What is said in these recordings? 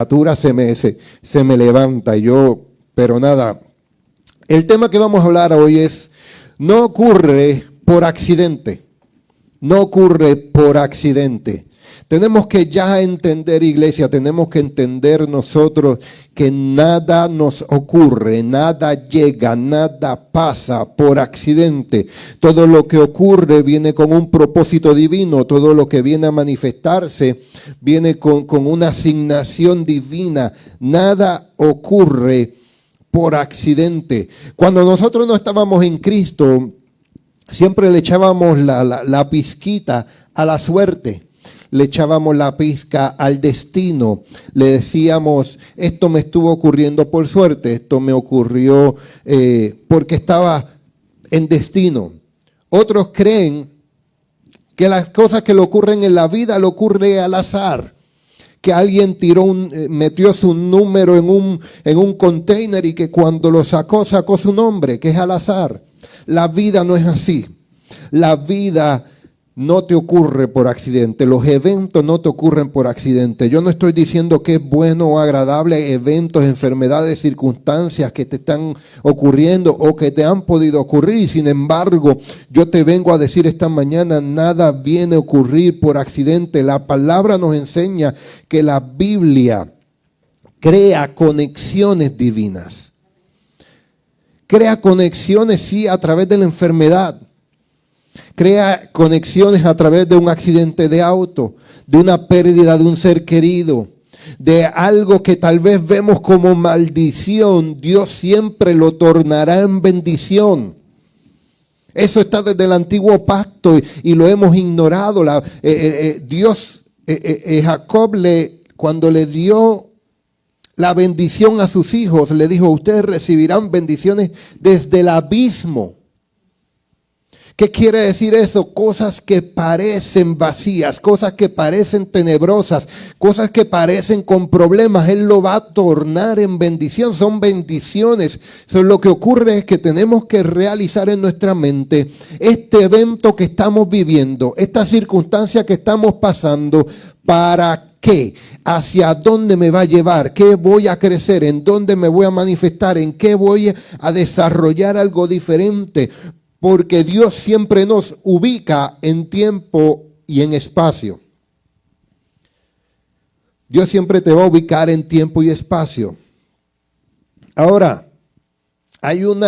Se me levanta y pero nada. El tema que vamos a hablar hoy es, no ocurre por accidente. No ocurre por accidente. Tenemos que ya entender, iglesia, tenemos que entender nosotros que nada nos ocurre, nada llega, nada pasa por accidente. Todo lo que ocurre viene con un propósito divino, todo lo que viene a manifestarse viene con una asignación divina. Nada ocurre por accidente. Cuando nosotros no estábamos en Cristo, siempre le echábamos la pizquita a la suerte. Le echábamos la pizca al destino. Le decíamos, esto me estuvo ocurriendo por suerte, esto me ocurrió porque estaba en destino. Otros creen que las cosas que le ocurren en la vida le ocurre al azar. Que alguien metió su número en un container y que cuando lo sacó su nombre, que es al azar. La vida no es así. La vida no te ocurre por accidente. Los eventos no te ocurren por accidente. Yo no estoy diciendo que es bueno o agradable eventos, enfermedades, circunstancias que te están ocurriendo o que te han podido ocurrir. Sin embargo, yo te vengo a decir esta mañana, nada viene a ocurrir por accidente. La palabra nos enseña que la Biblia crea conexiones divinas. Crea conexiones, sí, a través de la enfermedad. Crea conexiones a través de un accidente de auto, de una pérdida de un ser querido, de algo que tal vez vemos como maldición. Dios siempre lo tornará en bendición. Eso está desde el antiguo pacto y lo hemos ignorado. Jacob cuando le dio la bendición a sus hijos, le dijo, ustedes recibirán bendiciones desde el abismo. ¿Qué quiere decir eso? Cosas que parecen vacías, cosas que parecen tenebrosas, cosas que parecen con problemas, Él lo va a tornar en bendición. Son bendiciones. Lo que ocurre es que tenemos que realizar en nuestra mente este evento que estamos viviendo, esta circunstancia que estamos pasando. ¿Para qué? ¿Hacia dónde me va a llevar? ¿Qué voy a crecer? ¿En dónde me voy a manifestar? ¿En qué voy a desarrollar algo diferente? Porque Dios siempre nos ubica en tiempo y en espacio. Dios siempre te va a ubicar en tiempo y espacio. Ahora, hay un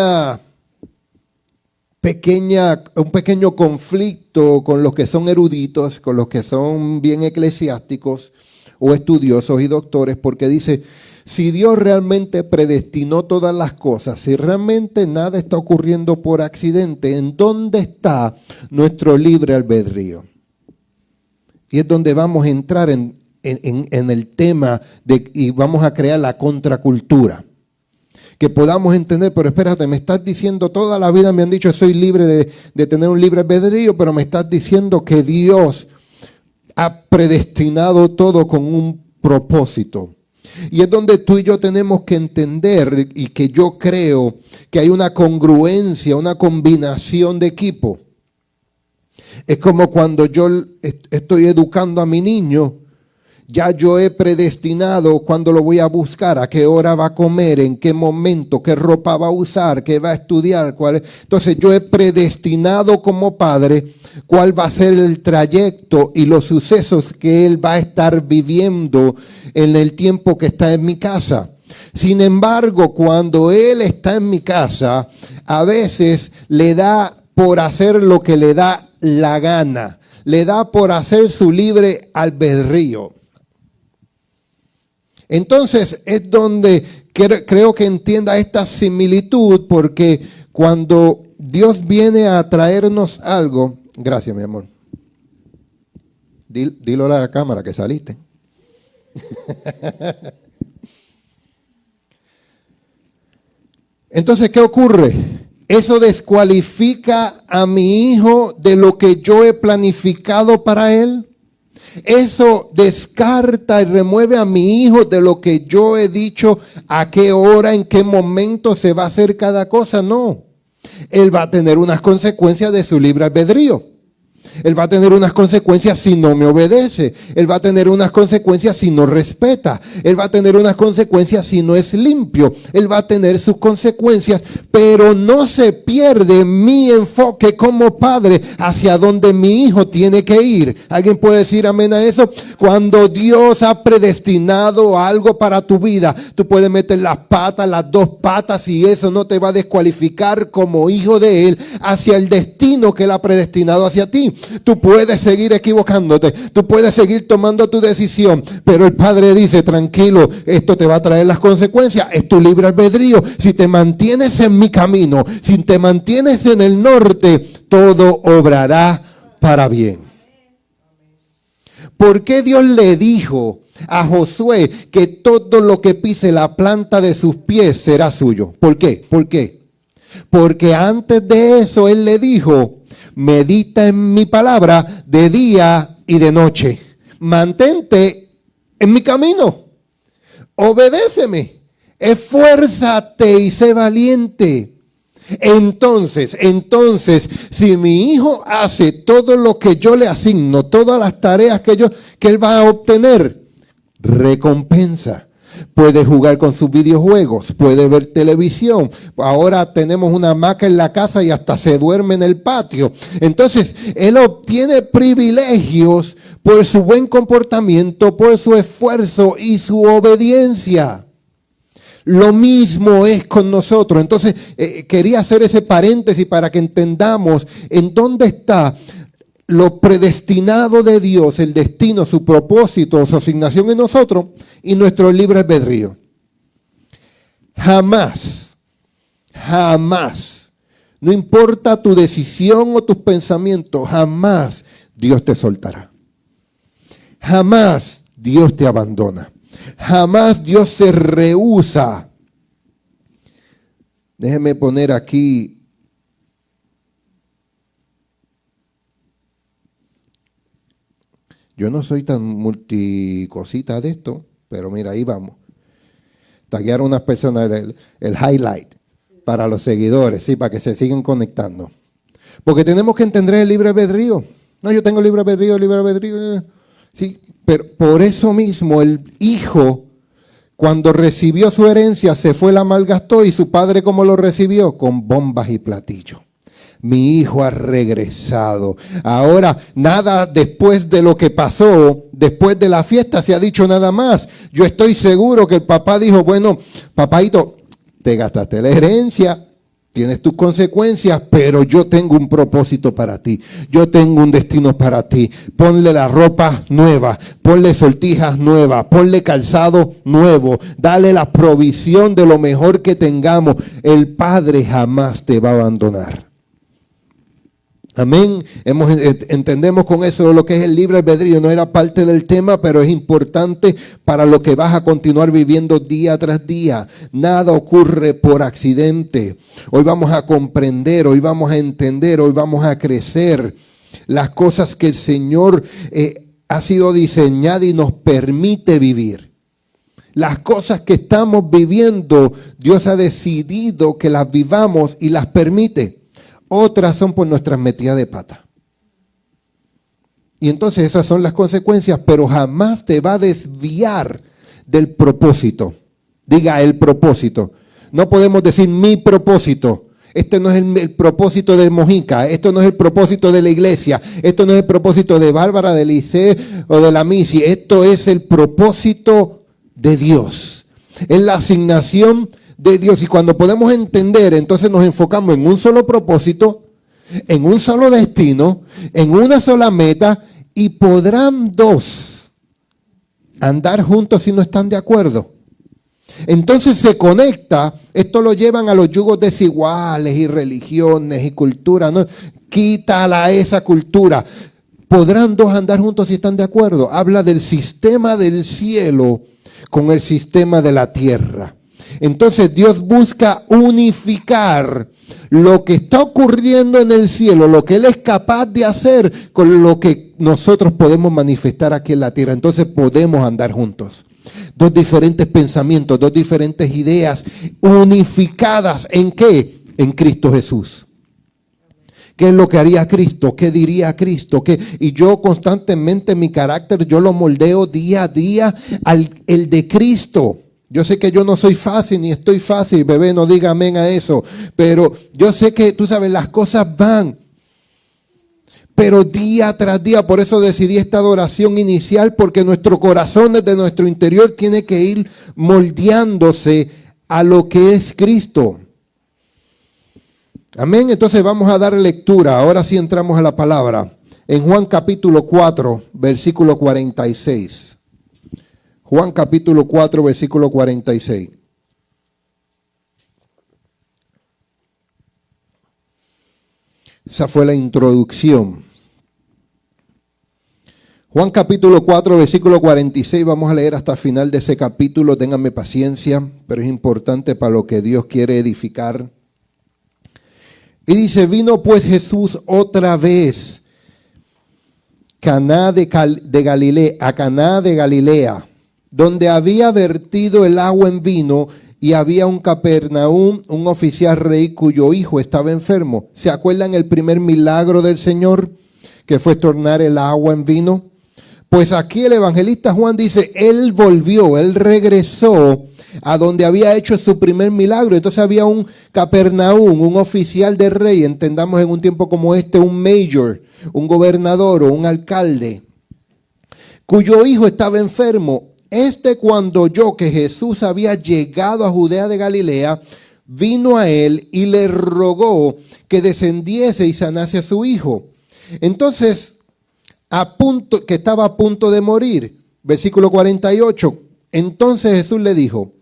pequeño conflicto con los que son eruditos, con los que son bien eclesiásticos o estudiosos y doctores, porque dice, si Dios realmente predestinó todas las cosas, si realmente nada está ocurriendo por accidente, ¿en dónde está nuestro libre albedrío? Y es donde vamos a entrar en el tema y vamos a crear la contracultura. Que podamos entender, pero espérate, me estás diciendo, toda la vida me han dicho, soy libre de tener un libre albedrío, pero me estás diciendo que Dios ha predestinado todo con un propósito. Y es donde tú y yo tenemos que entender y que yo creo que hay una congruencia, una combinación de equipo. Es como cuando yo estoy educando a mi niño, ya yo he predestinado cuándo lo voy a buscar, a qué hora va a comer, en qué momento, qué ropa va a usar, qué va a estudiar. Entonces yo he predestinado como padre cuál va a ser el trayecto y los sucesos que él va a estar viviendo en el tiempo que está en mi casa. Sin embargo, cuando él está en mi casa, a veces le da por hacer lo que le da la gana. Le da por hacer su libre albedrío. Entonces es donde creo que entienda esta similitud, porque cuando Dios viene a traernos algo, gracias mi amor, dilo a la cámara que saliste. Entonces, ¿qué ocurre? Eso descualifica a mi hijo de lo que yo he planificado para él. Eso descarta y remueve a mi hijo de lo que yo he dicho, a qué hora, en qué momento se va a hacer cada cosa. No, él va a tener unas consecuencias de su libre albedrío. Él va a tener unas consecuencias si no me obedece. Él va a tener unas consecuencias si no respeta. Él va a tener unas consecuencias si no es limpio. Él va a tener sus consecuencias, pero no se pierde mi enfoque como padre hacia donde mi hijo tiene que ir. ¿Alguien puede decir amén a eso? Cuando Dios ha predestinado algo para tu vida, tú puedes meter las patas, las dos patas, y eso no te va a descualificar como hijo de Él hacia el destino que Él ha predestinado hacia ti. Tú puedes seguir equivocándote, tú puedes seguir tomando tu decisión, pero el Padre dice, tranquilo, esto te va a traer las consecuencias, es tu libre albedrío. Si te mantienes en mi camino, si te mantienes en el norte, todo obrará para bien. ¿Por qué Dios le dijo a Josué que todo lo que pise la planta de sus pies será suyo? ¿Por qué? ¿Por qué? Porque antes de eso Él le dijo, medita en mi palabra de día y de noche. Mantente en mi camino. Obedéceme. Esfuérzate y sé valiente. Entonces, si mi hijo hace todo lo que yo le asigno, todas las tareas que él va a obtener, recompensa. Puede jugar con sus videojuegos, puede ver televisión. Ahora tenemos una hamaca en la casa y hasta se duerme en el patio. Entonces, él obtiene privilegios por su buen comportamiento, por su esfuerzo y su obediencia. Lo mismo es con nosotros. Entonces, quería hacer ese paréntesis para que entendamos en dónde está lo predestinado de Dios, el destino, su propósito, su asignación en nosotros y nuestro libre albedrío. Jamás, no importa tu decisión o tus pensamientos, jamás Dios te soltará. Jamás Dios te abandona. Jamás Dios se rehúsa. Déjeme poner aquí. Yo no soy tan multicosita de esto, pero mira, ahí vamos. Taguear a unas personas el highlight para los seguidores, sí, para que se sigan conectando. Porque tenemos que entender el libre albedrío. No, yo tengo libre albedrío. Sí, pero por eso mismo el hijo, cuando recibió su herencia, se fue, la malgastó, y su padre, ¿cómo lo recibió? Con bombas y platillos. Mi hijo ha regresado. Ahora, nada después de lo que pasó, después de la fiesta, se ha dicho nada más. Yo estoy seguro que el papá dijo, bueno, papaito, te gastaste la herencia, tienes tus consecuencias, pero yo tengo un propósito para ti. Yo tengo un destino para ti. Ponle la ropa nueva, ponle sortijas nuevas, ponle calzado nuevo, dale la provisión de lo mejor que tengamos. El Padre jamás te va a abandonar. Amén. Entendemos con eso lo que es el libre albedrío. No era parte del tema, pero es importante para lo que vas a continuar viviendo día tras día. Nada ocurre por accidente. Hoy vamos a comprender, hoy vamos a entender, hoy vamos a crecer las cosas que el Señor ha sido diseñada y nos permite vivir. Las cosas que estamos viviendo, Dios ha decidido que las vivamos y las permite. Otras son por nuestras metidas de pata. Y entonces esas son las consecuencias, pero jamás te va a desviar del propósito. Diga el propósito. No podemos decir mi propósito. Este no es el propósito de Mojica. Esto no es el propósito de la iglesia. Esto no es el propósito de Bárbara, de Liceo o de la Misi. Esto es el propósito de Dios. Es la asignación de Dios. Y cuando podemos entender, entonces nos enfocamos en un solo propósito, en un solo destino, en una sola meta. Y podrán dos andar juntos si no están de acuerdo. Entonces se conecta. Esto lo llevan a los yugos desiguales y religiones y culturas, ¿no? Quítala esa cultura. Podrán dos andar juntos si están de acuerdo. Habla del sistema del cielo con el sistema de la tierra. Entonces Dios busca unificar lo que está ocurriendo en el cielo, lo que Él es capaz de hacer con lo que nosotros podemos manifestar aquí en la tierra. Entonces podemos andar juntos. Dos diferentes pensamientos, dos diferentes ideas unificadas. ¿En qué? En Cristo Jesús. ¿Qué es lo que haría Cristo? ¿Qué diría Cristo? Y yo constantemente mi carácter, yo lo moldeo día a día el de Cristo. Yo sé que yo no soy fácil ni estoy fácil, bebé, no diga amén a eso. Pero yo sé que, tú sabes, las cosas van. Pero día tras día, por eso decidí esta adoración inicial, porque nuestro corazón desde nuestro interior tiene que ir moldeándose a lo que es Cristo. Amén. Entonces vamos a dar lectura. Ahora sí entramos a la palabra. En Juan capítulo 4, versículo 46. Juan capítulo 4, versículo 46. Esa fue la introducción. Juan capítulo 4, versículo 46. Vamos a leer hasta el final de ese capítulo. Ténganme paciencia, pero es importante para lo que Dios quiere edificar. Y dice, vino pues Jesús otra vez a Caná de Galilea, donde había vertido el agua en vino, y había un Capernaum, un oficial rey cuyo hijo estaba enfermo. ¿Se acuerdan el primer milagro del Señor, que fue tornar el agua en vino? Pues aquí el evangelista Juan dice, él volvió, él regresó a donde había hecho su primer milagro. Entonces había un Capernaum, un oficial de rey, entendamos en un tiempo como este, un mayor, un gobernador o un alcalde, cuyo hijo estaba enfermo. Cuando oyó que Jesús había llegado a Judea de Galilea, vino a él y le rogó que descendiese y sanase a su hijo. Entonces, que estaba a punto de morir. Versículo 48. Entonces Jesús le dijo,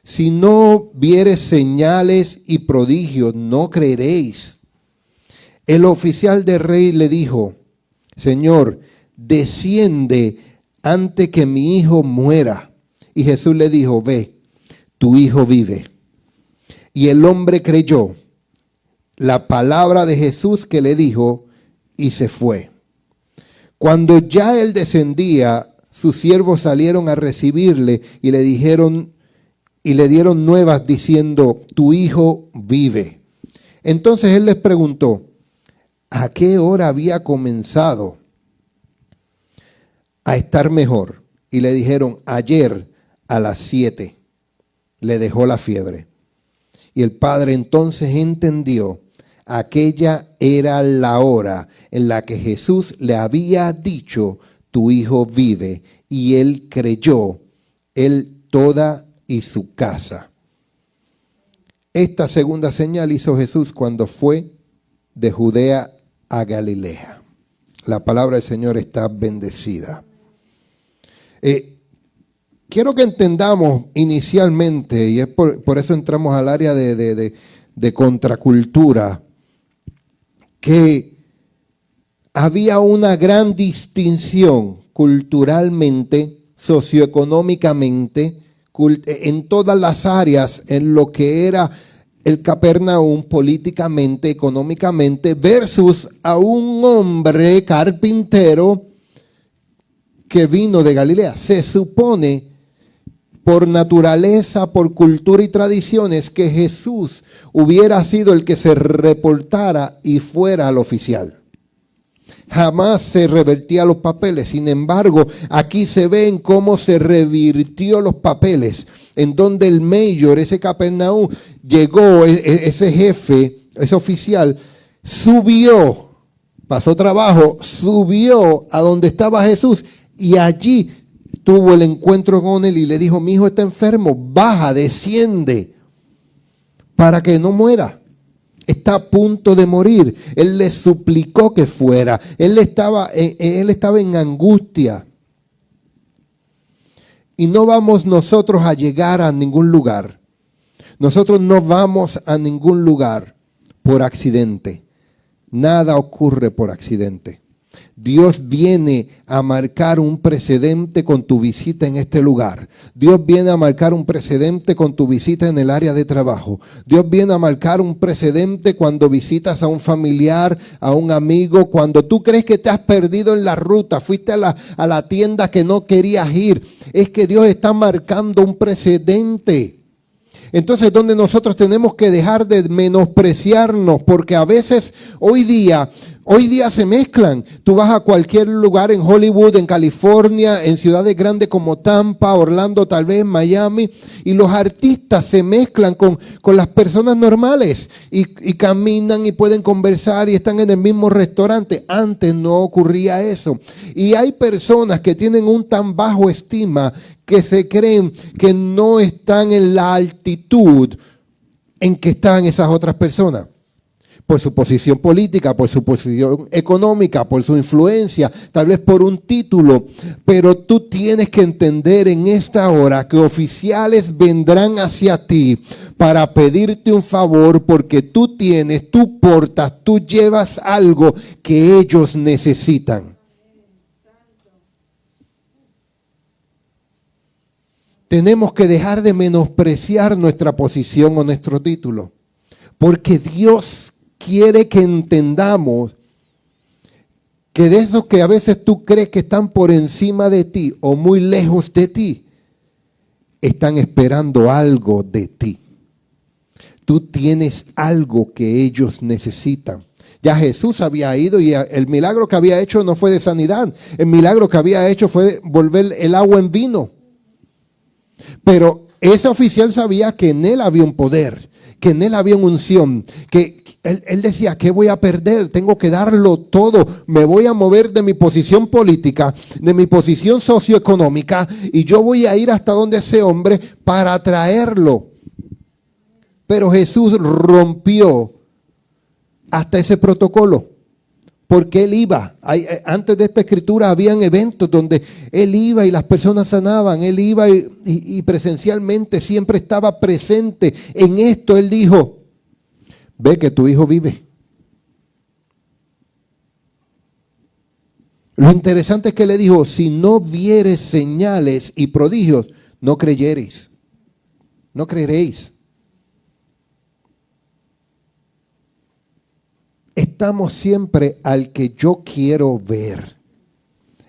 si no viereis señales y prodigios, no creeréis. El oficial del rey le dijo, Señor, desciende antes que mi hijo muera. Y Jesús le dijo, ve, tu hijo vive. Y el hombre creyó la palabra de Jesús que le dijo y se fue. Cuando ya él descendía, sus siervos salieron a recibirle y le dieron nuevas diciendo, tu hijo vive. Entonces él les preguntó, ¿a qué hora había comenzado a estar mejor? Y le dijeron, ayer a las 7 le dejó la fiebre. Y el padre entonces entendió, aquella era la hora en la que Jesús le había dicho, tu hijo vive. Y él creyó, él toda y su casa. Esta segunda señal hizo Jesús cuando fue de Judea a Galilea. La palabra del Señor está bendecida. Quiero que entendamos inicialmente, y es por eso entramos al área de contracultura, que había una gran distinción culturalmente, socioeconómicamente, en todas las áreas, en lo que era el Capernaum políticamente, económicamente, versus a un hombre carpintero que vino de Galilea. Se supone por naturaleza, por cultura y tradiciones, que Jesús hubiera sido el que se reportara y fuera al oficial. Jamás se revertía los papeles. Sin embargo, aquí se ven cómo se revirtió los papeles, en donde el mayor, ese Capernaum, llegó, ese jefe, ese oficial, subió, pasó trabajo, subió a donde estaba Jesús y allí tuvo el encuentro con él y le dijo, mi hijo está enfermo, baja, desciende para que no muera. Está a punto de morir. Él le suplicó que fuera. Él estaba en angustia. Y no vamos nosotros a llegar a ningún lugar. Nosotros no vamos a ningún lugar por accidente. Nada ocurre por accidente. Dios viene a marcar un precedente con tu visita en este lugar. Dios viene a marcar un precedente con tu visita en el área de trabajo. Dios viene a marcar un precedente cuando visitas a un familiar, a un amigo, cuando tú crees que te has perdido en la ruta, fuiste a la tienda que no querías ir. Es que Dios está marcando un precedente. Entonces, donde nosotros tenemos que dejar de menospreciarnos, porque a veces hoy día se mezclan. Tú vas a cualquier lugar en Hollywood, en California, en ciudades grandes como Tampa, Orlando, tal vez Miami, y los artistas se mezclan con las personas normales y caminan y pueden conversar y están en el mismo restaurante. Antes no ocurría eso. Y hay personas que tienen un tan bajo estima que se creen que no están en la altitud en que están esas otras personas. Por su posición política, por su posición económica, por su influencia, tal vez por un título. Pero tú tienes que entender en esta hora que oficiales vendrán hacia ti para pedirte un favor porque tú portas, tú llevas algo que ellos necesitan. Tenemos que dejar de menospreciar nuestra posición o nuestro título, porque Dios quiere que entendamos que de esos que a veces tú crees que están por encima de ti o muy lejos de ti, están esperando algo de ti. Tú tienes algo que ellos necesitan. Ya Jesús había ido y el milagro que había hecho no fue de sanidad. El milagro que había hecho fue de volver el agua en vino. Pero ese oficial sabía que en él había un poder, que en él había una unción, que él decía, ¿qué voy a perder? Tengo que darlo todo. Me voy a mover de mi posición política, de mi posición socioeconómica, y yo voy a ir hasta donde ese hombre para traerlo. Pero Jesús rompió hasta ese protocolo. Porque él iba, antes de esta escritura habían eventos donde él iba y las personas sanaban, él iba y presencialmente siempre estaba presente. En esto él dijo, ve que tu hijo vive. Lo interesante es que le dijo, si no vieres señales y prodigios, no creyeréis, no creeréis. Estamos siempre al que yo quiero ver,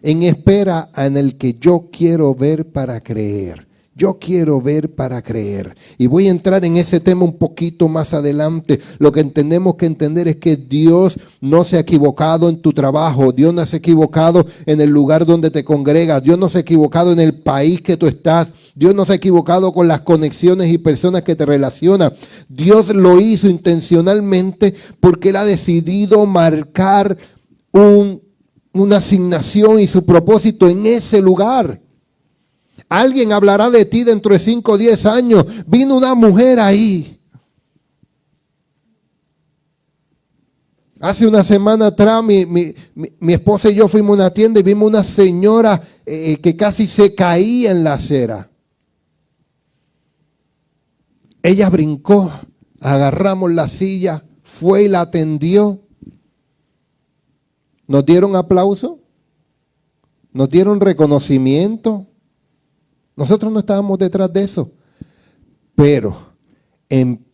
en espera en el que yo quiero ver para creer. Yo quiero ver para creer. Y voy a entrar en ese tema un poquito más adelante. Lo que tenemos que entender es que Dios no se ha equivocado en tu trabajo. Dios no se ha equivocado en el lugar donde te congregas. Dios no se ha equivocado en el país que tú estás. Dios no se ha equivocado con las conexiones y personas que te relacionan. Dios lo hizo intencionalmente porque Él ha decidido marcar una asignación y su propósito en ese lugar. Alguien hablará de ti dentro de 5 o 10 años. Vino una mujer ahí. Hace una semana atrás mi esposa y yo fuimos a una tienda y vimos una señora que casi se caía en la acera. Ella brincó, agarramos la silla, fue y la atendió. Nos dieron aplauso, nos dieron reconocimiento. Nosotros no estábamos detrás de eso, pero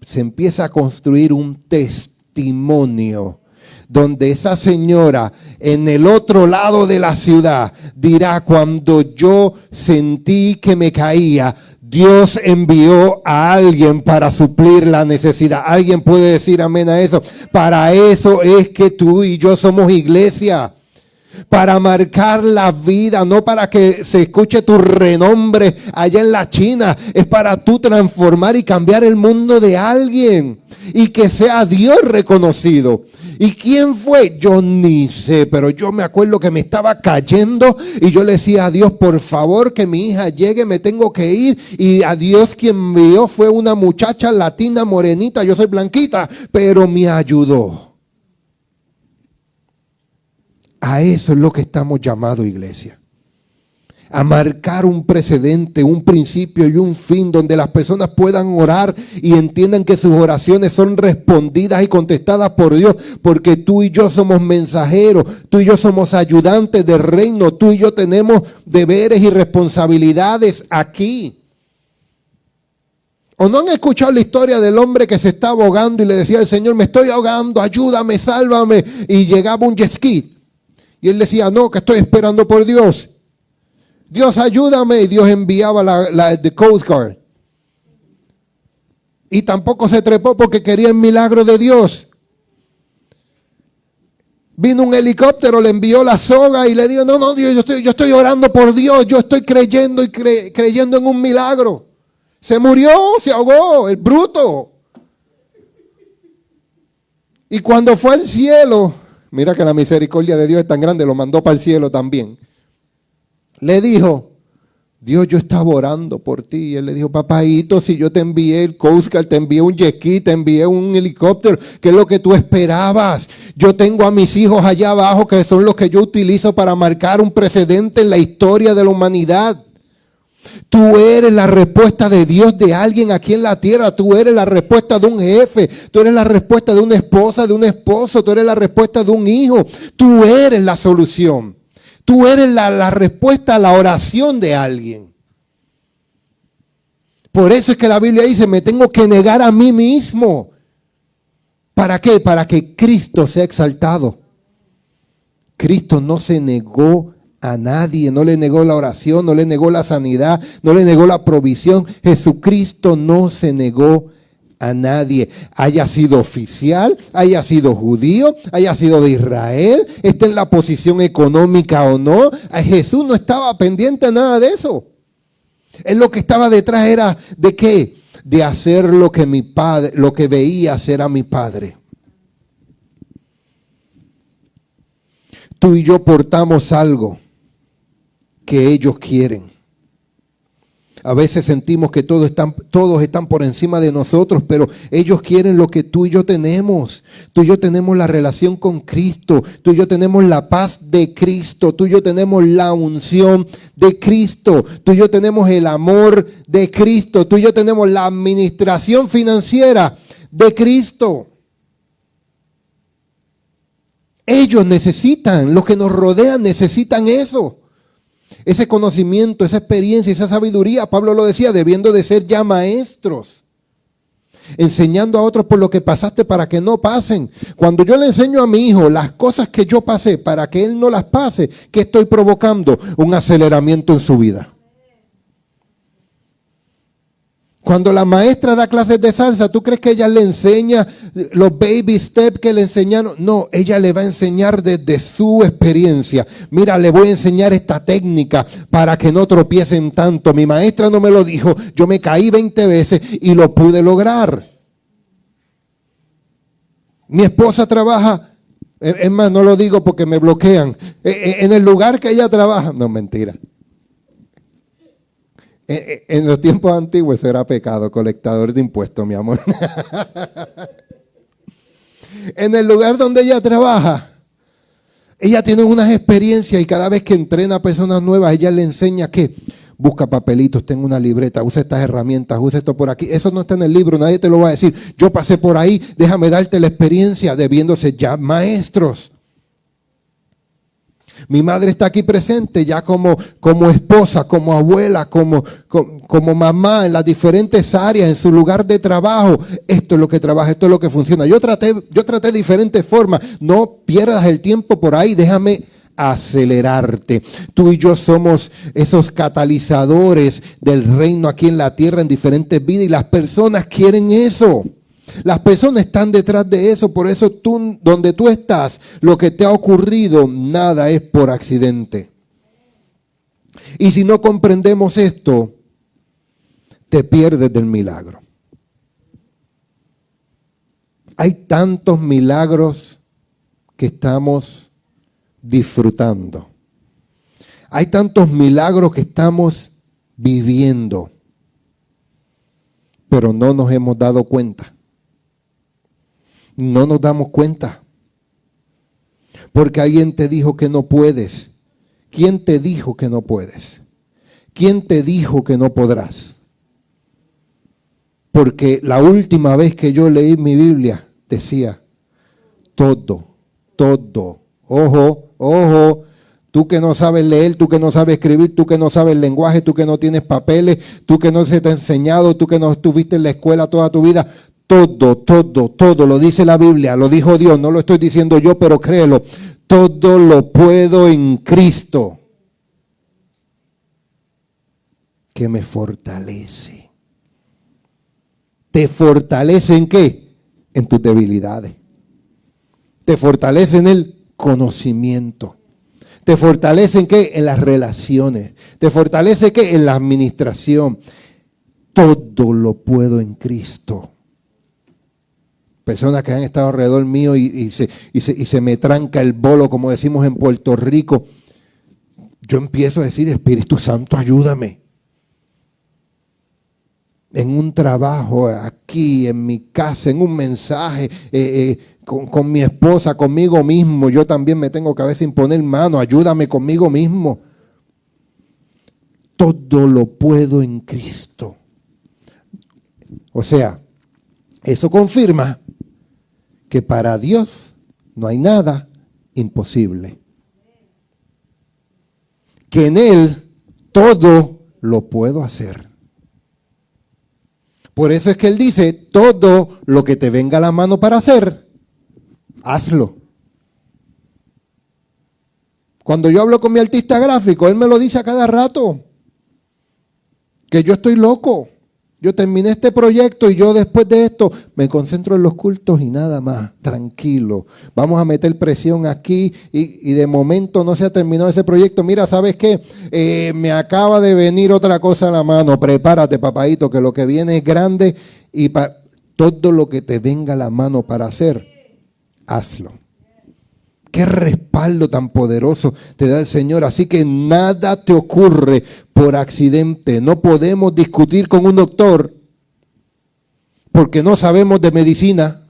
se empieza a construir un testimonio donde esa señora en el otro lado de la ciudad dirá, cuando yo sentí que me caía, Dios envió a alguien para suplir la necesidad. ¿Alguien puede decir amén a eso? Para eso es que tú y yo somos iglesia. Para marcar la vida, no para que se escuche tu renombre allá en la China. Es para tú transformar y cambiar el mundo de alguien y que sea Dios reconocido. ¿Y quién fue? Yo ni sé, pero yo me acuerdo que me estaba cayendo y yo le decía a Dios, por favor, que mi hija llegue, me tengo que ir. Y a Dios quien me vio fue una muchacha latina morenita, yo soy blanquita, pero me ayudó. A eso es lo que estamos llamados, iglesia. A marcar un precedente, un principio y un fin donde las personas puedan orar y entiendan que sus oraciones son respondidas y contestadas por Dios, porque tú y yo somos mensajeros, tú y yo somos ayudantes del reino, tú y yo tenemos deberes y responsabilidades aquí. ¿O no han escuchado la historia del hombre que se estaba ahogando y le decía al Señor, me estoy ahogando, ayúdame, sálvame? Y llegaba un jet ski. Y él decía, no, que estoy esperando por Dios. Dios, ayúdame. Y Dios enviaba the Coast Guard. Y tampoco se trepó porque quería el milagro de Dios. Vino un helicóptero, le envió la soga y le dijo, no, Dios, yo estoy orando por Dios, yo estoy creyendo y creyendo en un milagro. Se murió, se ahogó, el bruto. Y cuando fue al cielo, mira que la misericordia de Dios es tan grande, lo mandó para el cielo también. Le dijo, Dios, yo estaba orando por ti. Y él le dijo, papaíto, si yo te envié el Coast Guard, te envié un jet ski, te envié un helicóptero, ¿qué es lo que tú esperabas? Yo tengo a mis hijos allá abajo que son los que yo utilizo para marcar un precedente en la historia de la humanidad. Tú eres la respuesta de Dios de alguien aquí en la tierra. Tú eres la respuesta de un jefe. Tú eres la respuesta de una esposa, de un esposo. Tú eres la respuesta de un hijo. Tú eres la solución. Tú eres la respuesta a la oración de alguien. Por eso es que la Biblia dice, me tengo que negar a mí mismo. ¿Para qué? Para que Cristo sea exaltado. Cristo no se negó a nadie, no le negó la oración, no le negó la sanidad, no le negó la provisión. Jesucristo no se negó a nadie, haya sido oficial, haya sido judío, haya sido de Israel, esté en la posición económica o no. Jesús no estaba pendiente a nada de eso. Él lo que estaba detrás era ¿de qué? De hacer lo que mi padre, lo que veía hacer a mi padre. Tú y yo portamos algo que ellos quieren. A veces sentimos que todos están por encima de nosotros, pero ellos quieren lo que tú y yo tenemos. Tú y yo tenemos la relación con Cristo. Tú y yo tenemos la paz de Cristo. Tú y yo tenemos la unción de Cristo. Tú y yo tenemos el amor de Cristo. Tú y yo tenemos la administración financiera de Cristo. Ellos necesitan, los que nos rodean necesitan eso. Ese conocimiento, esa experiencia, esa sabiduría, Pablo lo decía, debiendo de ser ya maestros, enseñando a otros por lo que pasaste para que no pasen. Cuando yo le enseño a mi hijo las cosas que yo pasé para que él no las pase, ¿qué estoy provocando? Un aceleramiento en su vida. Cuando la maestra da clases de salsa, ¿tú crees que ella le enseña los baby steps que le enseñaron? No, ella le va a enseñar desde su experiencia. Mira, le voy a enseñar esta técnica para que no tropiecen tanto. Mi maestra no me lo dijo, yo me caí 20 veces y lo pude lograr. Mi esposa trabaja, es más, no lo digo porque me bloquean, en el lugar que ella trabaja, no, mentira. En los tiempos antiguos era pecado, colectador de impuestos, mi amor. En el lugar donde ella trabaja, ella tiene unas experiencias y cada vez que entrena a personas nuevas, ella le enseña que busca papelitos, tenga una libreta, usa estas herramientas, usa esto por aquí. Eso no está en el libro, nadie te lo va a decir. Yo pasé por ahí, déjame darte la experiencia, debiéndose ya maestros. Mi madre está aquí presente ya como esposa, como abuela, como mamá en las diferentes áreas, en su lugar de trabajo. Esto es lo que trabaja, esto es lo que funciona. Yo traté diferentes formas. No pierdas el tiempo por ahí, déjame acelerarte. Tú y yo somos esos catalizadores del reino aquí en la tierra en diferentes vidas y las personas quieren eso. Las personas están detrás de eso, por eso tú, donde tú estás, lo que te ha ocurrido, nada es por accidente. Y si no comprendemos esto, te pierdes del milagro. Hay tantos milagros que estamos disfrutando. Hay tantos milagros que estamos viviendo, pero no nos hemos dado cuenta. No nos damos cuenta. Porque alguien te dijo que no puedes. ¿Quién te dijo que no puedes? ¿Quién te dijo que no podrás? Porque la última vez que yo leí mi Biblia decía, todo, ojo, tú que no sabes leer, tú que no sabes escribir, tú que no sabes lenguaje, tú que no tienes papeles, tú que no se te ha enseñado, tú que no estuviste en la escuela toda tu vida, todo, lo dice la Biblia, lo dijo Dios, no lo estoy diciendo yo, pero créelo, todo lo puedo en Cristo, que me fortalece. te fortalece ¿en qué? En tus debilidades. Te fortalece en el conocimiento. Te fortalece ¿en qué? En las relaciones. Te fortalece ¿qué? En la administración. Todo lo puedo en Cristo. Personas que han estado alrededor mío y se me tranca el bolo, como decimos en Puerto Rico. Yo empiezo a decir, Espíritu Santo, ayúdame. En un trabajo, aquí, en mi casa, en un mensaje, con mi esposa, conmigo mismo. Yo también me tengo que a veces imponer mano, ayúdame conmigo mismo. Todo lo puedo en Cristo. O sea, eso confirma que para Dios no hay nada imposible. Que en Él todo lo puedo hacer. Por eso es que Él dice, todo lo que te venga a la mano para hacer, hazlo. Cuando yo hablo con mi artista gráfico, él me lo dice a cada rato, que yo estoy loco. Yo terminé este proyecto y yo después de esto me concentro en los cultos y nada más, tranquilo. Vamos a meter presión aquí y de momento no se ha terminado ese proyecto. Mira, ¿sabes qué? Me acaba de venir otra cosa a la mano. Prepárate, papadito, que lo que viene es grande y todo lo que te venga a la mano para hacer, hazlo. Qué respaldo tan poderoso te da el Señor. Así que nada te ocurre por accidente. No podemos discutir con un doctor porque no sabemos de medicina.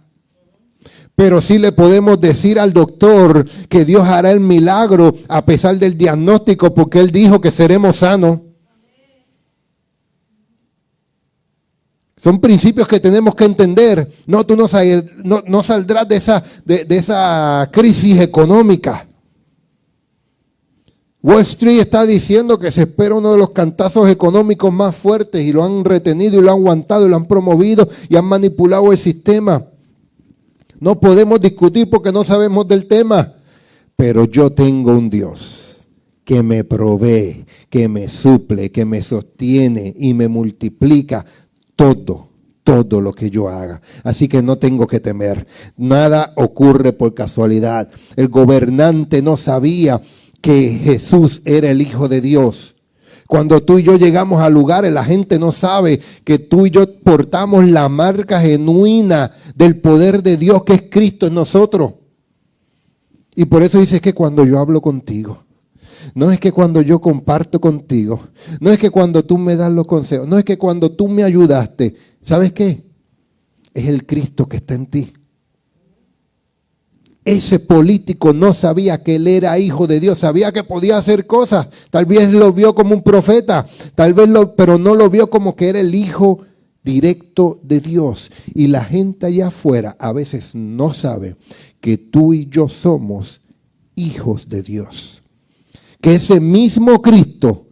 Pero sí le podemos decir al doctor que Dios hará el milagro a pesar del diagnóstico, porque Él dijo que seremos sanos. Son principios que tenemos que entender. No, tú no saldrás de esa crisis económica. Wall Street está diciendo que se espera uno de los cantazos económicos más fuertes y lo han retenido y lo han aguantado y lo han promovido y han manipulado el sistema. No podemos discutir porque no sabemos del tema, pero yo tengo un Dios que me provee, que me suple, que me sostiene y me multiplica todo lo que yo haga. Así que no tengo que temer. Nada ocurre por casualidad. El gobernante no sabía que Jesús era el Hijo de Dios. Cuando tú y yo llegamos a lugares, la gente no sabe que tú y yo portamos la marca genuina del poder de Dios, que es Cristo en nosotros. Y por eso dice que cuando yo hablo contigo, no es que cuando yo comparto contigo, no es que cuando tú me das los consejos, no es que cuando tú me ayudaste, ¿sabes qué? Es el Cristo que está en ti. Ese político no sabía que él era hijo de Dios, sabía que podía hacer cosas, tal vez lo vio como un profeta, pero no lo vio como que era el hijo directo de Dios. Y la gente allá afuera a veces no sabe que tú y yo somos hijos de Dios. Que ese mismo Cristo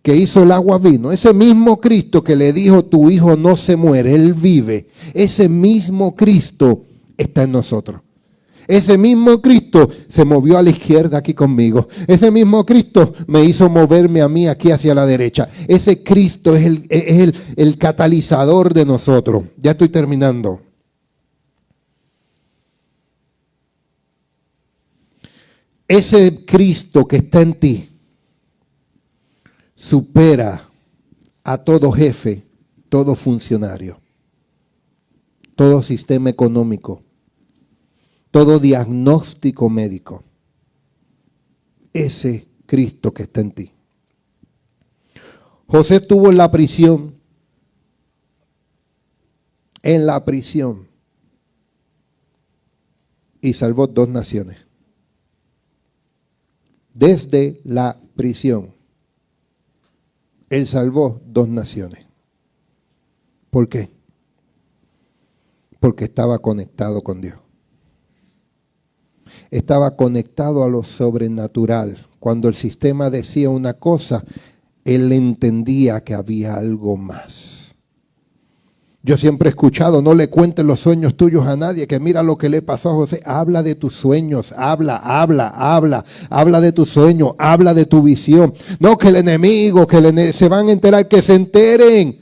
que hizo el agua vino, ese mismo Cristo que le dijo tu hijo no se muere, él vive, ese mismo Cristo está en nosotros. Ese mismo Cristo se movió a la izquierda aquí conmigo. Ese mismo Cristo me hizo moverme a mí aquí hacia la derecha. Ese Cristo es el catalizador de nosotros. Ya estoy terminando. Ese Cristo que está en ti supera a todo jefe, todo funcionario, todo sistema económico, todo diagnóstico médico. Ese Cristo que está en ti. José estuvo en la prisión, y salvó 2 naciones. Desde la prisión, él salvó 2 naciones. ¿Por qué? Porque estaba conectado con Dios. Estaba conectado a lo sobrenatural. Cuando el sistema decía una cosa, él entendía que había algo más. Yo siempre he escuchado, no le cuentes los sueños tuyos a nadie, que mira lo que le pasó a José. Habla de tus sueños, habla de tus sueños, habla de tu visión. No que el enemigo, se van a enterar, que se enteren.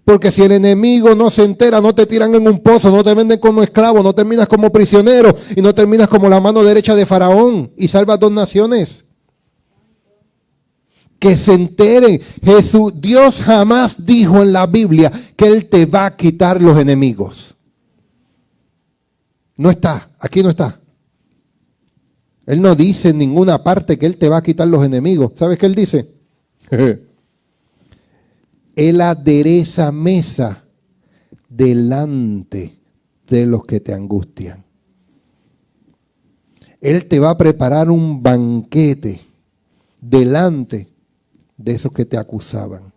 Porque si el enemigo no se entera, no te tiran en un pozo, no te venden como esclavo, no terminas como prisionero y no terminas como la mano derecha de Faraón y salvas 2 naciones. Que se enteren. Dios jamás dijo en la Biblia que Él te va a quitar los enemigos. No está, aquí no está. Él no dice en ninguna parte que Él te va a quitar los enemigos. ¿Sabes qué Él dice? Él adereza mesa delante de los que te angustian. Él te va a preparar un banquete delante de esos que te acusaban,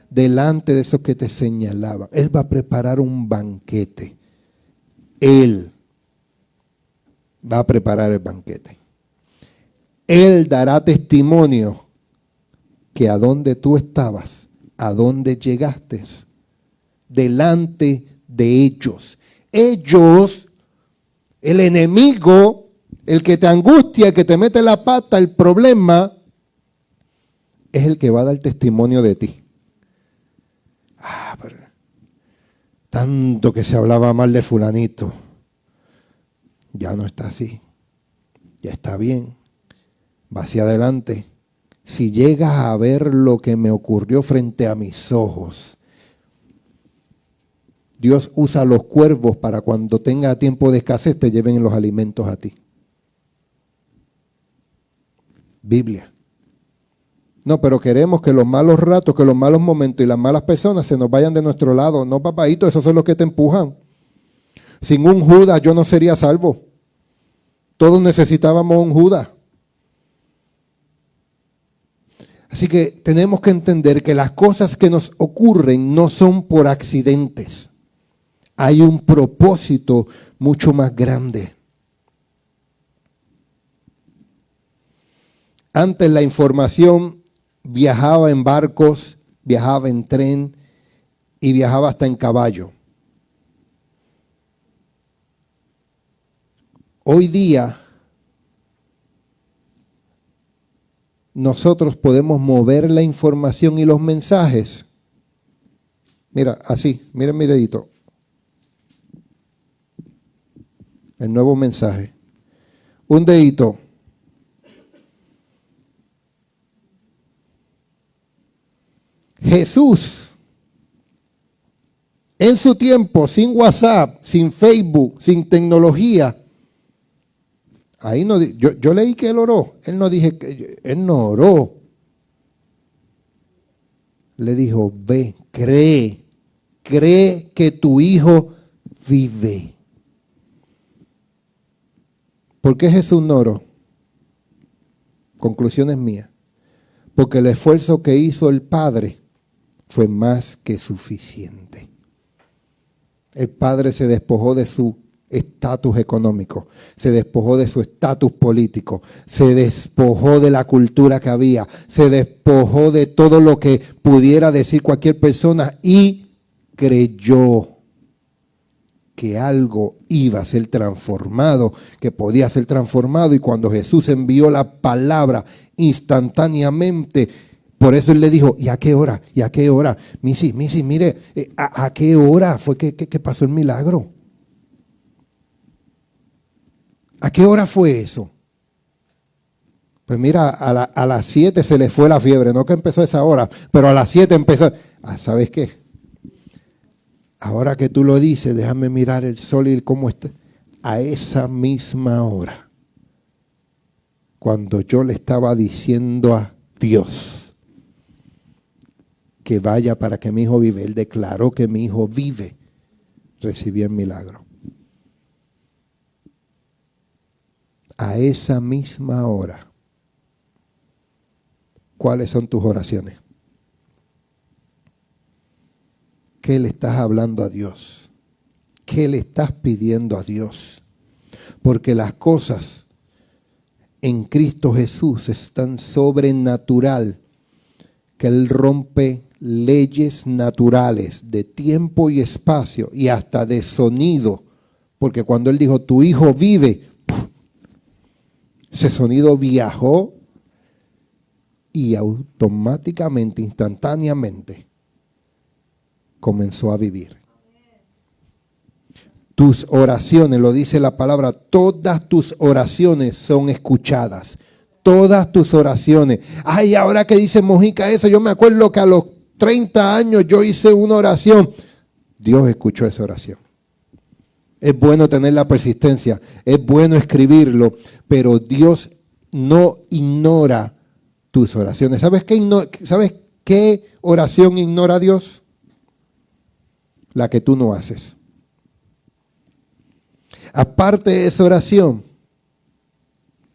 delante de esos que te señalaban. Él va a preparar un banquete. Él va a preparar el banquete. Él dará testimonio que a donde tú estabas, a donde llegaste, delante de ellos. Ellos, el enemigo, el que te angustia, el que te mete la pata, el problema, es el que va a dar testimonio de ti. Pero tanto que se hablaba mal de fulanito, ya no está así, ya está bien, va hacia adelante. Si llegas a ver lo que me ocurrió frente a mis ojos, Dios usa los cuervos para cuando tenga tiempo de escasez te lleven los alimentos a ti. Biblia. No, pero queremos que los malos ratos, que los malos momentos y las malas personas se nos vayan de nuestro lado. No, papadito, esos son los que te empujan. Sin un Judas yo no sería salvo. Todos necesitábamos un Judas. Así que tenemos que entender que las cosas que nos ocurren no son por accidentes. Hay un propósito mucho más grande. Antes la información viajaba en barcos, viajaba en tren y viajaba hasta en caballo. Hoy día nosotros podemos mover la información y los mensajes. Mira, así, miren mi dedito. El nuevo mensaje. Un dedito. Jesús, en su tiempo, sin WhatsApp, sin Facebook, sin tecnología, ahí no, yo leí que él oró. Él no dije que él no oró. Le dijo, ve, cree que tu hijo vive. ¿Por qué Jesús no oró? Conclusiones mías. Porque el esfuerzo que hizo el Padre fue más que suficiente. El Padre se despojó de su estatus económico, se despojó de su estatus político, se despojó de la cultura que había, se despojó de todo lo que pudiera decir cualquier persona y creyó que algo iba a ser transformado, que podía ser transformado, y cuando Jesús envió la palabra instantáneamente, por eso él le dijo, ¿y a qué hora? ¿Y a qué hora? Missy, mire, ¿a qué hora fue que pasó el milagro? ¿A qué hora fue eso? Pues mira, a las 7 se le fue la fiebre, no que empezó a esa hora, pero a las 7 empezó. ¿Sabes qué? Ahora que tú lo dices, déjame mirar el sol y cómo está. A esa misma hora, cuando yo le estaba diciendo a Dios que vaya para que mi hijo vive, Él declaró que mi hijo vive, recibí el milagro. A esa misma hora, ¿cuáles son tus oraciones? ¿Qué le estás hablando a Dios? ¿Qué le estás pidiendo a Dios? Porque las cosas en Cristo Jesús están sobrenatural, que Él rompe leyes naturales de tiempo y espacio y hasta de sonido, porque cuando Él dijo, tu hijo vive, ese sonido viajó y automáticamente, instantáneamente, comenzó a vivir. Tus oraciones, lo dice la palabra, todas tus oraciones son escuchadas. Todas tus oraciones. Ay, ahora que dice Mojica eso, yo me acuerdo que a los 30 años yo hice una oración. Dios escuchó esa oración. Es bueno tener la persistencia, es bueno escribirlo, pero Dios no ignora tus oraciones. ¿Sabes qué oración ignora Dios? La que tú no haces. Aparte de esa oración,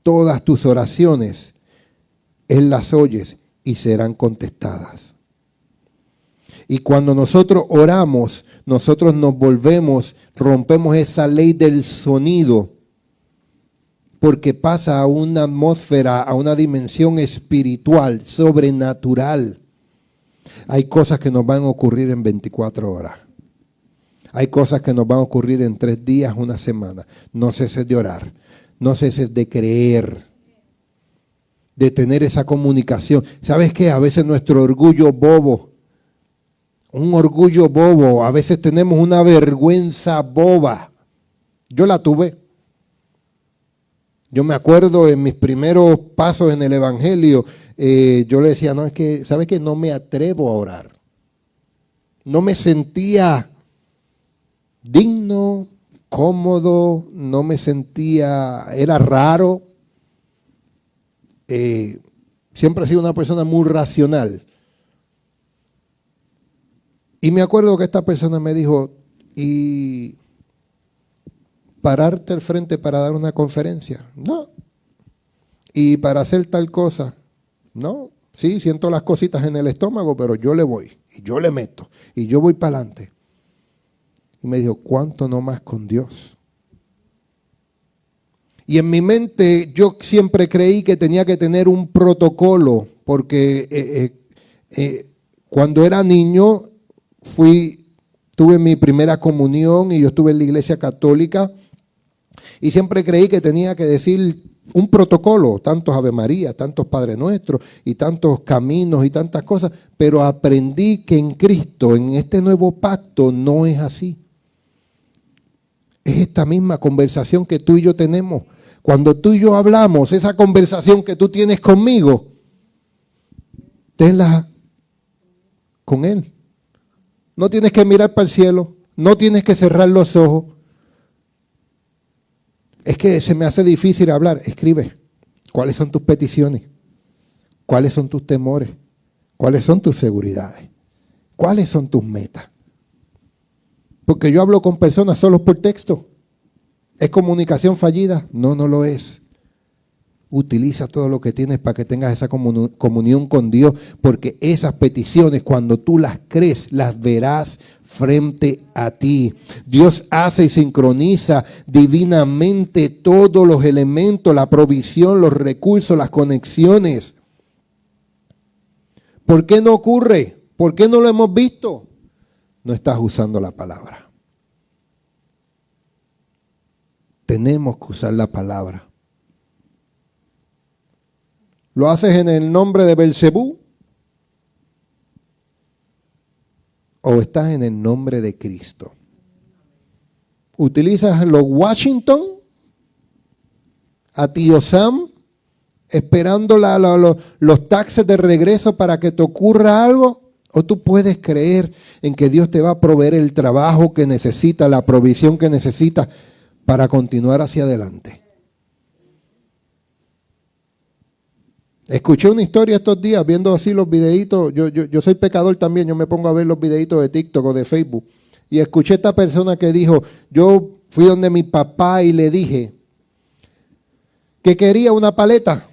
todas tus oraciones, Él las oyes y serán contestadas. Y cuando nosotros oramos, nosotros nos volvemos, rompemos esa ley del sonido, porque pasa a una atmósfera, a una dimensión espiritual, sobrenatural. Hay cosas que nos van a ocurrir en 24 horas. Hay cosas que nos van a ocurrir en 3 días, una semana. No ceses de orar, no ceses de creer, de tener esa comunicación. ¿Sabes qué? A veces nuestro orgullo bobo, un orgullo bobo, a veces tenemos una vergüenza boba. Yo la tuve. Yo me acuerdo en mis primeros pasos en el Evangelio, yo le decía, no, es que, ¿sabes qué? No me atrevo a orar. No me sentía digno, cómodo, no me sentía, era raro. Siempre he sido una persona muy racional. Y me acuerdo que esta persona me dijo, ¿y pararte al frente para dar una conferencia? No. ¿Y para hacer tal cosa? No. Sí, siento las cositas en el estómago, pero yo le voy, y yo le meto, y yo voy para adelante. Y me dijo, ¿cuánto no más con Dios? Y en mi mente yo siempre creí que tenía que tener un protocolo, porque cuando era niño tuve mi primera comunión y yo estuve en la iglesia católica y siempre creí que tenía que decir un protocolo, tantos Ave María, tantos Padre Nuestro y tantos caminos y tantas cosas, pero aprendí que en Cristo, en este nuevo pacto, no es así. Es esta misma conversación que tú y yo tenemos. Cuando tú y yo hablamos, esa conversación que tú tienes conmigo, tenla con Él. No tienes que mirar para el cielo, no tienes que cerrar los ojos. Es que se me hace difícil hablar. Escribe. ¿Cuáles son tus peticiones? ¿Cuáles son tus temores? ¿Cuáles son tus seguridades? ¿Cuáles son tus metas? Porque yo hablo con personas solo por texto. ¿Es comunicación fallida? No, no lo es. Utiliza todo lo que tienes para que tengas esa comunión con Dios, porque esas peticiones, cuando tú las crees, las verás frente a ti. Dios hace y sincroniza divinamente todos los elementos, la provisión, los recursos, las conexiones. ¿Por qué no ocurre? ¿Por qué no lo hemos visto? No estás usando la palabra. Tenemos que usar la palabra. ¿Lo haces en el nombre de Belcebú? ¿O estás en el nombre de Cristo? ¿Utilizas los Washington? ¿A tío Sam? ¿Esperando los taxes de regreso para que te ocurra algo? ¿O tú puedes creer en que Dios te va a proveer el trabajo que necesitas, la provisión que necesitas para continuar hacia adelante? Escuché una historia estos días, viendo así los videitos, yo soy pecador también, yo me pongo a ver los videitos de TikTok o de Facebook, y escuché a esta persona que dijo, yo fui donde mi papá y le dije que quería una paleta.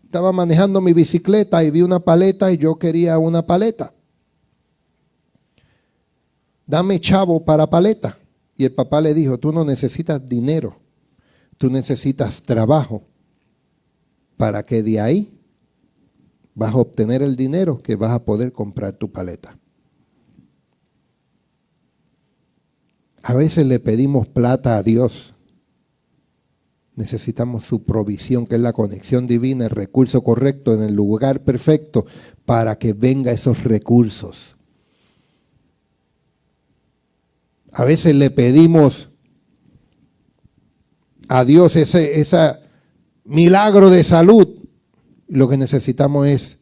Estaba manejando mi bicicleta y vi una paleta y yo quería una paleta. Dame chavo para paleta. Y el papá le dijo, tú no necesitas dinero, tú necesitas trabajo, para que de ahí vas a obtener el dinero que vas a poder comprar tu paleta. A veces le pedimos plata a Dios. Necesitamos su provisión, que es la conexión divina, el recurso correcto en el lugar perfecto para que venga esos recursos. A veces le pedimos a Dios ese milagro de salud. Lo que necesitamos es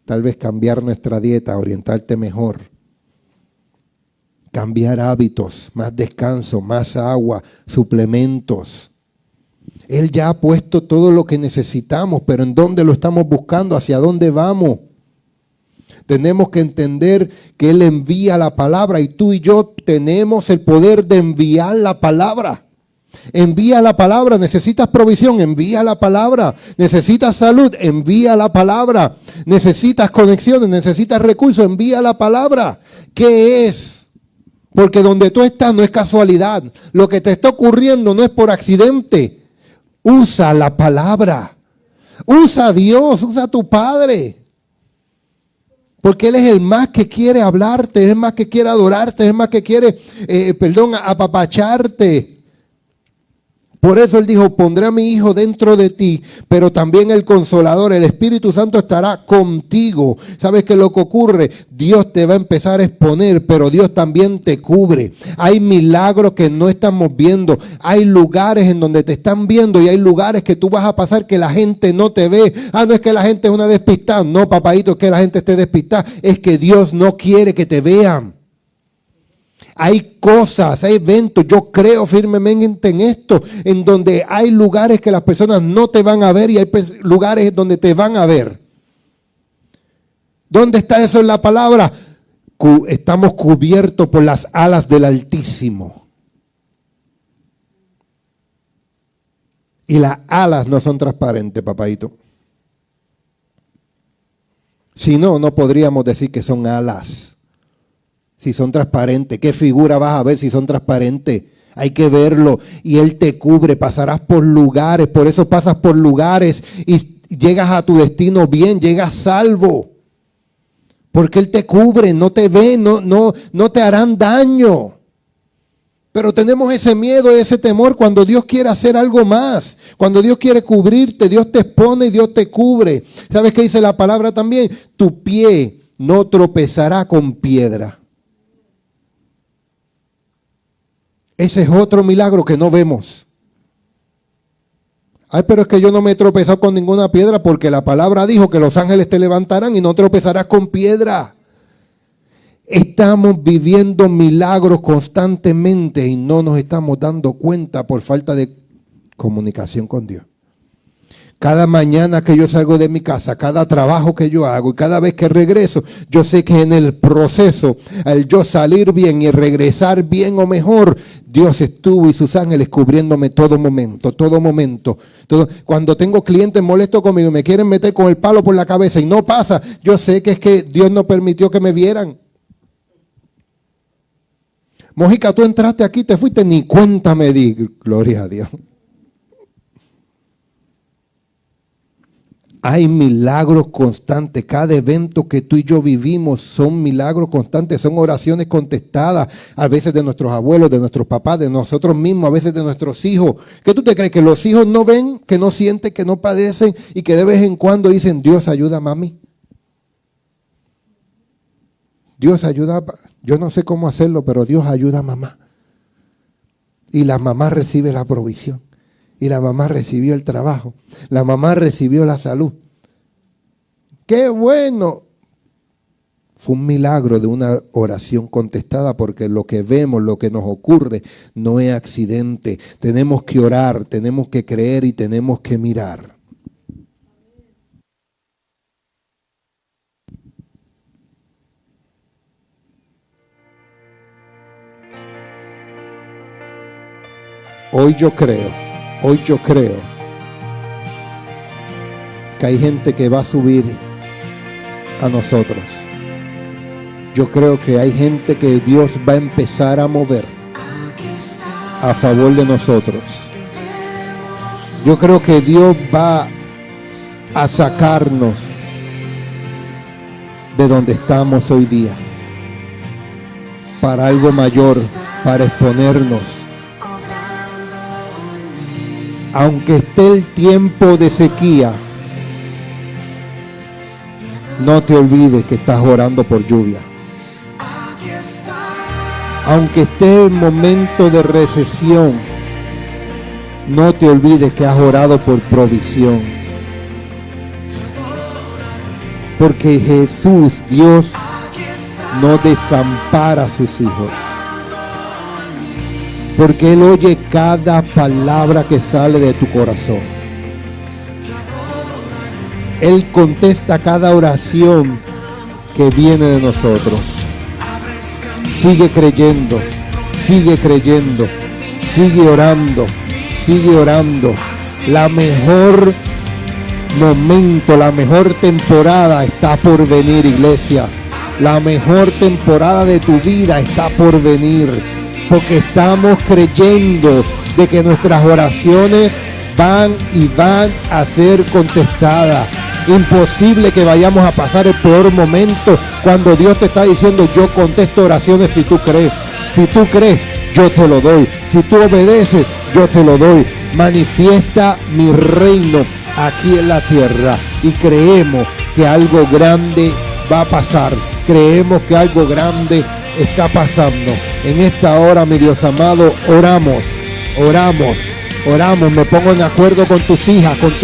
tal vez cambiar nuestra dieta, orientarte mejor. Cambiar hábitos, más descanso, más agua, suplementos. Él ya ha puesto todo lo que necesitamos, pero ¿en dónde lo estamos buscando? ¿Hacia dónde vamos? Tenemos que entender que Él envía la palabra y tú y yo tenemos el poder de enviar la palabra. Envía la palabra. Necesitas provisión, envía la palabra. Necesitas salud, envía la palabra. Necesitas conexiones, necesitas recursos, envía la palabra. ¿Qué es? Porque donde tú estás no es casualidad. Lo que te está ocurriendo no es por accidente. Usa la palabra. Usa a Dios, usa a tu Padre. Porque Él es el más que quiere hablarte, es el más que quiere adorarte, es el más que quiere, apapacharte. Por eso Él dijo, pondré a mi Hijo dentro de ti, pero también el Consolador, el Espíritu Santo estará contigo. ¿Sabes qué es lo que ocurre? Dios te va a empezar a exponer, pero Dios también te cubre. Hay milagros que no estamos viendo. Hay lugares en donde te están viendo y hay lugares que tú vas a pasar que la gente no te ve. No es que la gente es una despistada. No, papadito, es que la gente esté despistada. Es que Dios no quiere que te vean. Hay cosas, hay eventos, yo creo firmemente en esto, en donde hay lugares que las personas no te van a ver y hay lugares donde te van a ver. ¿Dónde está eso en la palabra? Estamos cubiertos por las alas del Altísimo. Y las alas no son transparentes, papadito. Si no, no podríamos decir que son alas. Si son transparentes, ¿qué figura vas a ver si son transparentes? Hay que verlo y Él te cubre, pasarás por lugares, por eso pasas por lugares y llegas a tu destino bien, llegas salvo. Porque Él te cubre, no te ve, no te harán daño. Pero tenemos ese miedo, ese temor cuando Dios quiere hacer algo más. Cuando Dios quiere cubrirte, Dios te expone y Dios te cubre. ¿Sabes qué dice la palabra también? Tu pie no tropezará con piedra. Ese es otro milagro que no vemos. Pero es que yo no me he tropezado con ninguna piedra porque la palabra dijo que los ángeles te levantarán y no tropezarás con piedra. Estamos viviendo milagros constantemente y no nos estamos dando cuenta por falta de comunicación con Dios. Cada mañana que yo salgo de mi casa, cada trabajo que yo hago y cada vez que regreso, yo sé que en el proceso, al yo salir bien y regresar bien o mejor, Dios estuvo y sus ángeles cubriéndome todo momento. Cuando tengo clientes molestos conmigo y me quieren meter con el palo por la cabeza y no pasa, yo sé que es que Dios no permitió que me vieran. Mojica, tú entraste aquí, te fuiste, ni cuenta me di. Gloria a Dios. Hay milagros constantes. Cada evento que tú y yo vivimos son milagros constantes, son oraciones contestadas, a veces de nuestros abuelos, de nuestros papás, de nosotros mismos, a veces de nuestros hijos. ¿Qué tú te crees? ¿Que los hijos no ven, que no sienten, que no padecen y que de vez en cuando dicen, Dios ayuda a mami? Dios ayuda, yo no sé cómo hacerlo, pero Dios ayuda a mamá. Y la mamá recibe la provisión. Y la mamá recibió el trabajo. La mamá recibió la salud. ¡Qué bueno! Fue un milagro de una oración contestada porque lo que vemos, lo que nos ocurre, no es accidente. Tenemos que orar, tenemos que creer y tenemos que mirar. Hoy yo creo que hay gente que va a subir a nosotros. Yo creo que hay gente que Dios va a empezar a mover a favor de nosotros. Yo creo que Dios va a sacarnos de donde estamos hoy día para algo mayor, para exponernos. Aunque esté el tiempo de sequía, no te olvides que estás orando por lluvia. Aunque estés en momento de recesión, no te olvides que has orado por provisión. Porque Jesús, Dios, no desampara a sus hijos. Porque Él oye cada palabra que sale de tu corazón. Él contesta cada oración que viene de nosotros. Sigue creyendo, sigue creyendo, sigue orando, sigue orando. La mejor momento, la mejor temporada está por venir, iglesia. La mejor temporada de tu vida está por venir, porque estamos creyendo de que nuestras oraciones van a ser contestadas. Imposible que vayamos a pasar el peor momento cuando Dios te está diciendo: yo contesto oraciones si tú crees. Si tú crees, yo te lo doy. Si tú obedeces, yo te lo doy. Manifiesta mi reino aquí en la tierra. Y creemos que algo grande va a pasar. Creemos que algo grande está pasando. En esta hora, mi Dios amado, oramos. Me pongo en acuerdo con tus hijas, con tus